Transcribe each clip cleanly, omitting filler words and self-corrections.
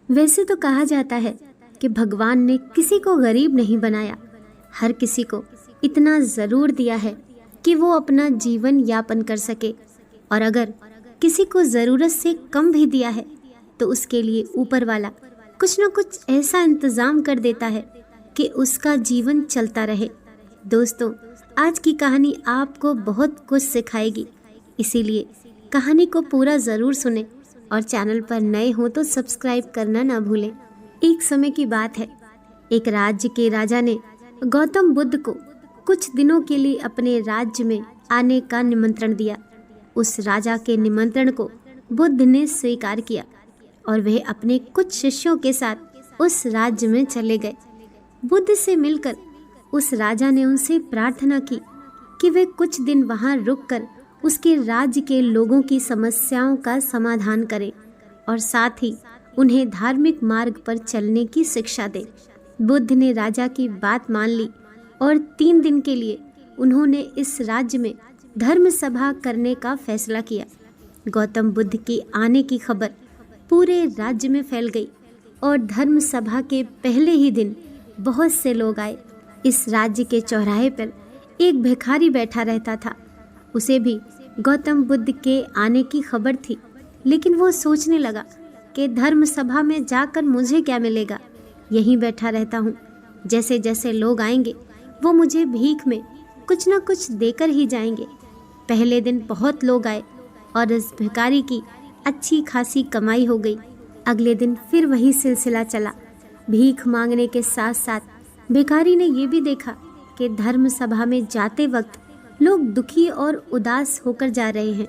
वैसे तो कहा जाता है कि भगवान ने किसी को गरीब नहीं बनाया, हर किसी को इतना ज़रूर दिया है कि वो अपना जीवन यापन कर सके। और अगर किसी को ज़रूरत से कम भी दिया है तो उसके लिए ऊपर वाला कुछ न कुछ ऐसा इंतज़ाम कर देता है कि उसका जीवन चलता रहे। दोस्तों, आज की कहानी आपको बहुत कुछ सिखाएगी, इसीलिए कहानी को पूरा ज़रूर सुने और चैनल पर नए हो तो सब्सक्राइब करना ना भूलें। एक समय की बात है, एक राज्य के राजा ने गौतम बुद्ध को कुछ दिनों के लिए अपने राज्य में आने का निमंत्रण दिया। उस राजा के निमंत्रण को बुद्ध ने स्वीकार किया और वह अपने कुछ शिष्यों के साथ उस राज्य में चले गए। बुद्ध से मिलकर उस राजा ने उनसे प्रार्थना की कि वे कुछ दिन वहां रुककर उसके राज्य के लोगों की समस्याओं का समाधान करें और साथ ही उन्हें धार्मिक मार्ग पर चलने की शिक्षा दें। बुद्ध ने राजा की बात मान ली और 3 दिन के लिए उन्होंने इस राज्य में धर्म सभा करने का फैसला किया। गौतम बुद्ध के आने की खबर पूरे राज्य में फैल गई और धर्म सभा के पहले ही दिन बहुत से लोग आए। इस राज्य के चौराहे पर एक भिखारी बैठा रहता था। उसे भी गौतम बुद्ध के आने की खबर थी, लेकिन वो सोचने लगा कि धर्म सभा में जाकर मुझे क्या मिलेगा, यहीं बैठा रहता हूँ। जैसे जैसे लोग आएंगे वो मुझे भीख में कुछ न कुछ देकर ही जाएंगे। पहले दिन बहुत लोग आए और इस भिखारी की अच्छी खासी कमाई हो गई। अगले दिन फिर वही सिलसिला चला। भीख मांगने के साथ साथ भिखारी ने ये भी देखा कि धर्म सभा में जाते वक्त लोग दुखी और उदास होकर जा रहे हैं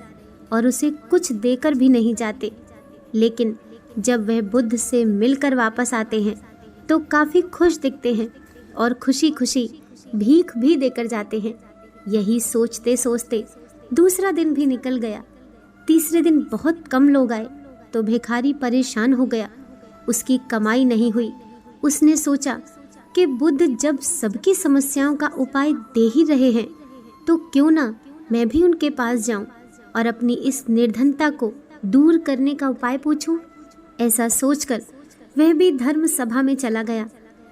और उसे कुछ देकर भी नहीं जाते। लेकिन जब वह बुद्ध से मिलकर वापस आते हैं तो काफ़ी खुश दिखते हैं और खुशी खुशी भीख भी देकर जाते हैं। यही सोचते सोचते दूसरा दिन भी निकल गया। तीसरे दिन बहुत कम लोग आए तो भिखारी परेशान हो गया। उसकी कमाई नहीं हुई। उसने सोचा कि बुद्ध जब सबकी समस्याओं का उपाय दे ही रहे हैं तो क्यों ना मैं भी उनके पास जाऊं और अपनी इस निर्धनता को दूर करने का उपाय पूछूं। ऐसा सोचकर वह भी धर्म सभा में चला गया,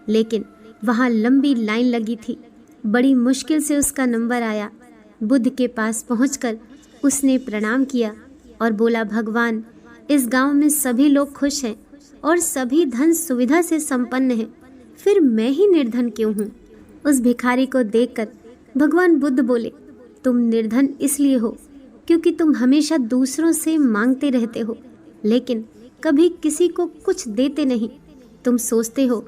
लेकिन वहां लंबी लाइन लगी थी। बड़ी मुश्किल से उसका नंबर आया। बुद्ध के पास पहुंचकर उसने प्रणाम किया और बोला, भगवान, इस गांव में सभी लोग खुश हैं और सभी धन सुविधा से संपन्न हैं, फिर मैं ही निर्धन क्यों हूँ। उस भिखारी को देखकर भगवान बुद्ध बोले, तुम निर्धन इसलिए हो क्योंकि तुम हमेशा दूसरों से मांगते रहते हो, लेकिन कभी किसी को कुछ देते नहीं। तुम सोचते हो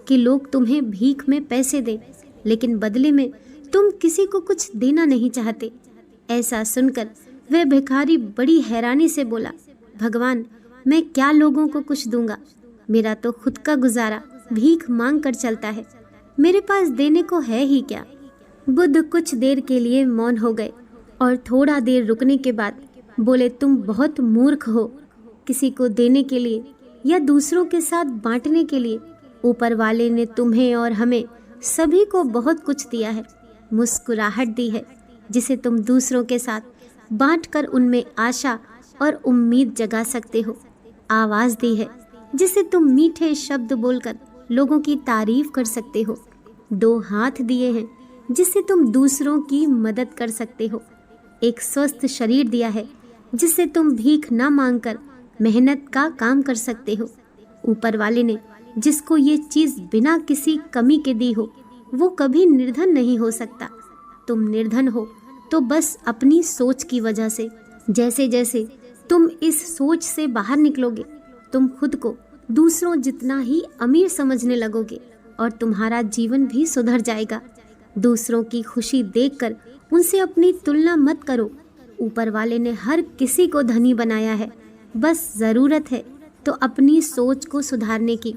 कि लोग तुम्हें भीख में पैसे दें, लेकिन बदले में तुम किसी को कुछ देना नहीं चाहते। ऐसा सुनकर वह भिखारी बड़ी हैरानी से बोला, भगवान, मैं क्या लोगों को कुछ दूंगा, मेरा तो खुद का गुजारा भीख मांग कर चलता है, मेरे पास देने को है ही क्या। बुद्ध कुछ देर के लिए मौन हो गए और थोड़ा देर रुकने के बाद बोले, तुम बहुत मूर्ख हो। किसी को देने के लिए या दूसरों के साथ बांटने के लिए ऊपर वाले ने तुम्हें और हमें सभी को बहुत कुछ दिया है। मुस्कुराहट दी है जिसे तुम दूसरों के साथ बांटकर उनमें आशा और उम्मीद जगा सकते हो। आवाज़ दी है जिसे तुम मीठे शब्द बोलकर लोगों की तारीफ कर सकते हो। 2 हाथ दिए हैं जिससे तुम दूसरों की मदद कर सकते हो। एक स्वस्थ शरीर दिया है जिससे तुम भीख ना मांगकर मेहनत का काम कर सकते हो। ऊपर वाले ने जिसको ये चीज़ बिना किसी कमी के दी हो, वो कभी निर्धन नहीं हो सकता। तुम निर्धन हो तो बस अपनी सोच की वजह से। जैसे जैसे तुम इस सोच से बाहर निकलोगे, तुम खुद को दूसरों जितना ही अमीर समझने लगोगे और तुम्हारा जीवन भी सुधर जाएगा। दूसरों की खुशी देखकर उनसे अपनी तुलना मत करो। ऊपर वाले ने हर किसी को धनी बनाया है, बस ज़रूरत है तो अपनी सोच को सुधारने की।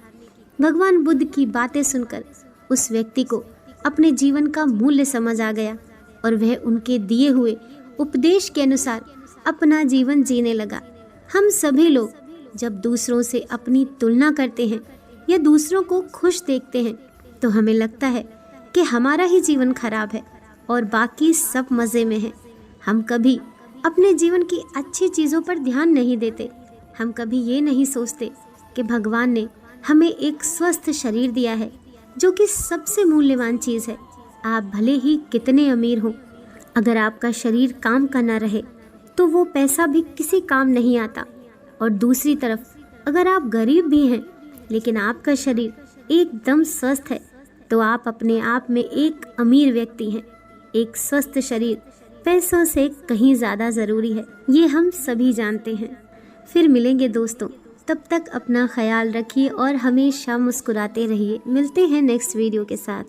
भगवान बुद्ध की बातें सुनकर उस व्यक्ति को अपने जीवन का मूल्य समझ आ गया और वह उनके दिए हुए उपदेश के अनुसार अपना जीवन जीने लगा। हम सभी लोग जब दूसरों से अपनी तुलना करते हैं या दूसरों को खुश देखते हैं तो हमें लगता है कि हमारा ही जीवन खराब है और बाकी सब मज़े में है। हम कभी अपने जीवन की अच्छी चीज़ों पर ध्यान नहीं देते। हम कभी ये नहीं सोचते कि भगवान ने हमें एक स्वस्थ शरीर दिया है, जो कि सबसे मूल्यवान चीज़ है। आप भले ही कितने अमीर हों, अगर आपका शरीर काम का ना रहे तो वो पैसा भी किसी काम नहीं आता। और दूसरी तरफ अगर आप गरीब भी हैं लेकिन आपका शरीर एकदम स्वस्थ है, तो आप अपने आप में एक अमीर व्यक्ति हैं। एक स्वस्थ शरीर पैसों से कहीं ज़्यादा ज़रूरी है, ये हम सभी जानते हैं। फिर मिलेंगे दोस्तों, तब तक अपना ख्याल रखिए और हमेशा मुस्कुराते रहिए। मिलते हैं नेक्स्ट वीडियो के साथ।